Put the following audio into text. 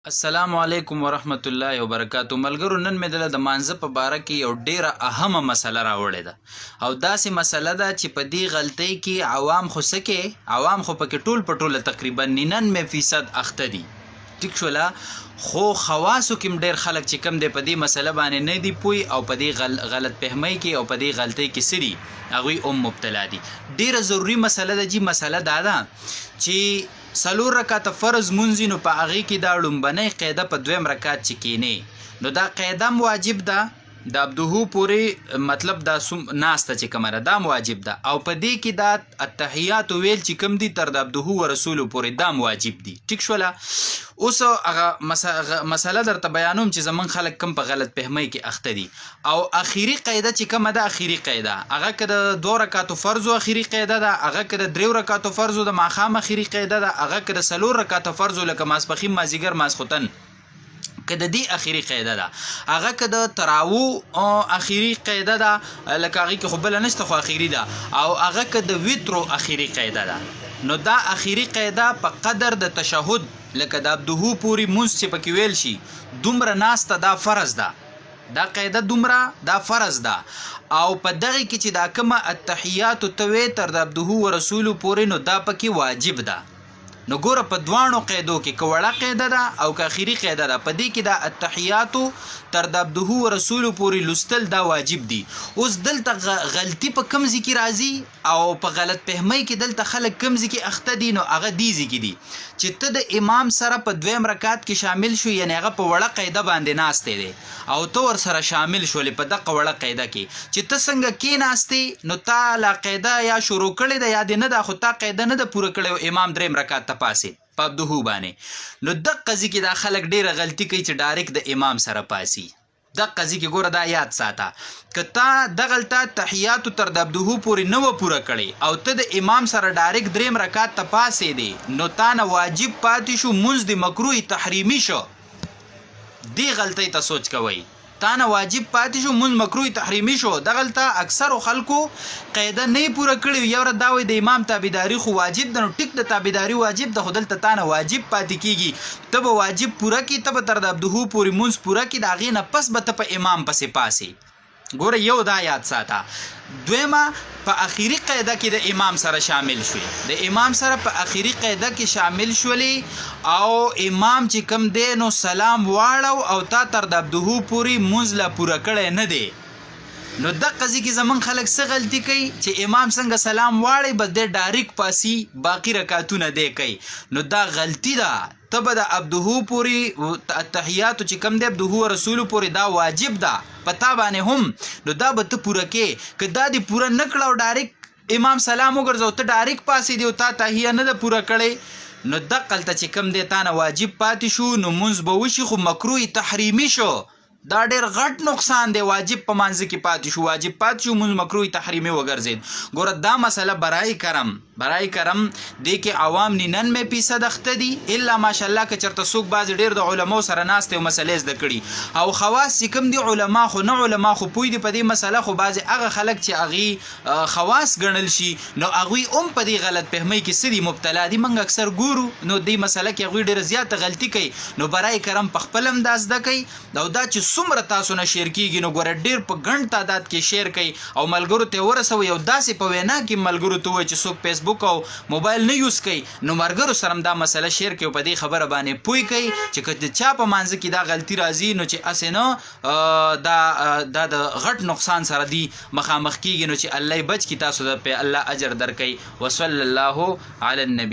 السلام علیکم ورحمت الله وبرکاتو. ملګرو نن مې د مانځه په باره کې یو ډیره اهمه مسله راوړې ده او داسې مسله ده چې په دې غلطۍ کې عوام خو پکې ټول په ټوله تقریبا 99% اخته دي. ټیک شوله، خو خواصو کې ډیر خلک چې کم دی په دې مسله باندې نه دی پوي او په دې غلط فهمۍ کې او په دې غلطۍ کې سری هغوی مبتلا دي. ډیره ضروری مسله ده. مسله دا ده چې سلور رکعت فرض منځي نو په هغې کې دا لومبنۍ قاعده په دویم رکعت چې کینې نو دا قاعده هم واجب ده، د عبدهو پورې مطلب دا ناسته چې کومه ده دا واجب ده، او په دې کې دا التحیات ویل چې کوم دي تر د عبدهو و رسولو پورې دا واجب دي. ټیک شوله، اوس هغه مسله درته بیانوم چې زمونږ خلک کم په غلط فهمۍ کې اخته دي. او اخیری قاعده چې کومه ده، اخیری قاعده هغه که د 2 رکعتو فرضو اخیری قاعده ده، هغه که د 3 رکعتو فرضو د ماښام اخیری قاعده ده، هغه که د 4 رکعتو فرضو لکه ماسپښین مازدیګر ماسخوتن که د دې اخیری قاعده ده، هغه که د تراوو اخیری قاعده ده لکه هغې کې خو بله نشته خو اخیری ده، او هغه که د ویترو اخیری قاعده ده. نو دا اخیری قاعده په قدر د تشهد لکه د عبدهو پورې مونځ چې پکې ویل شي دومره ناسته دا فرض ده، دا قاعده دومره دا فرض ده. او په دغې کې چې دا کومه التحیاتو ته وې تر د عبدهو و رسولو پورې نو دا پکې واجب ده. نو ګوره په دوانو قاعدو کې که وړه قاعده ده او که اخیری قاعده ده، په دې کې دا التحیاتو تر د عبدهو و رسولو پورې لوستل دا واجب دي. اوس دلته غلطي په کوم ځای کې راځي او په غلط فهمۍ کې دلته خلک کوم ځای کې اخته دي، نو هغه دې ځای کې دي چې ته د امام سره په دویم رکعت کې شامل شو، یعنی هغه په وړه قاعده باندې ناستی دی او ته ورسره شامل شولې په دغه وړه قاعده کې چې ته څنګه کېناستې نو تا لا قاعده یا شروع کړې ده یا دې نه ده، خو تا قاعده نه ده پوره کړې، امام دریم رکعت ته پاسې په عبدهو باندې. نو دغه ځای کې دا خلک ډیره غلطي کوي چې ډایرکټ د امام سره پاسي. دغه ځای کې ګوره دا یاد ساته، که تا دغلته تحیاتو تر د عبدهو پورې نه وه پوره کړې او ته د امام سره ډایرکټ دریم رکعت ته پاسې دی، نو تا نه واجب پاتې شو، مونځ د مکروه تحریمي شو. دې غلطۍ ته سوچ کوئ، تا نه واجب پاتې شو، مونځ مکروه تحریمي شو. دغلته اکثرو خلکو قاعده نه پوره کړې، یو ورځ دا وایي د امام تابعداري خو واجب ده، نو ټیک د تابعداري واجب ده، خو دلته تا نه واجب پاتې کېږي، ته به واجب پوره کړي، ته به تر د عبدهو پورې مونځ پوره کړي، د هغې نه پس به ته په امام پسې پاسې. ګوره یو دا یاد ساته. دویمه، په اخیری قاعده کې د امام سره شامل شوې، د امام سره په اخیری قاعده کې شامل شولې او امام چې کم دی نو سلام واړو او تا تر د عبدهو پورې مونځ لا پوره کړی نه دی. نو دغه ځای کې زمونږ خلک څه غلطي کوي چې امام څنګه سلام واړی بس دی ډایرکټ پاسي باقي رکعتونه دی کوي، نو دا غلطي ده. ته به د عبدهو پورې التحیاتو چې کم دی عبدهو و رسولو پورې دا واجب ده په تا باندې هم، نو دا به ته پوره کې. که دا دې پوره نه کړه او ډایرکټ امام سلام وګرځو ته ډایرکټ پاسې دی او تا تحیه نه ده پوره کړې، نو دقلته چې کم دی تا نه واجب پاتې شو، نو مونځ به وشي خو مکروه تحریمي شو. دا ډېر غټ نقصان دی، واجب په مانځه کې پاتې شو، واجب پاتې شو، مونځ مکروه تحریمي وګرځېد. ګوره دا مسله برای کرم دې کې عوام 99% اخته دي، الا ماشاءالله که چېرته څوک بعضې ډېر د علماو سره ناست دی او مسلې زده کړي، او خواص چې کوم دي علما خو نه علما خو پوه دي په دې مسله، خو بعضې هغه خلک چې هغې خواص ګڼل شي نو هغوی هم په دې غلط فهمۍ کې څه دي مبتلا دي. موږ اکثر ګورو نو دې مسله کې هغوی ډېره زیاته غلطي کوي. نو برای کرم په خپل هم دا زده کوي، او دا چې څومره تاسو نه شیر کېږي نو ګوره ډېر په ګڼ تعداد کې شیر کوي او ملګرو ته ورسوئ، او داسې په وینا کې ملګرو ته ووایي چې څوک فیسبوک او موبایل نه یوز کوي نو ملګرو سره هم دا مسله شیر کوي او په دې خبره باندې پوه کوي چې که د چا په مانځه کې دا غلطي راځي نو چې هسې نه دا د غټ نقصان سره دی مخامخ کېږي، نو چې الله یې بچ کړي، تاسو ته په الله اجر درکوي. وصلی الله علی النبي.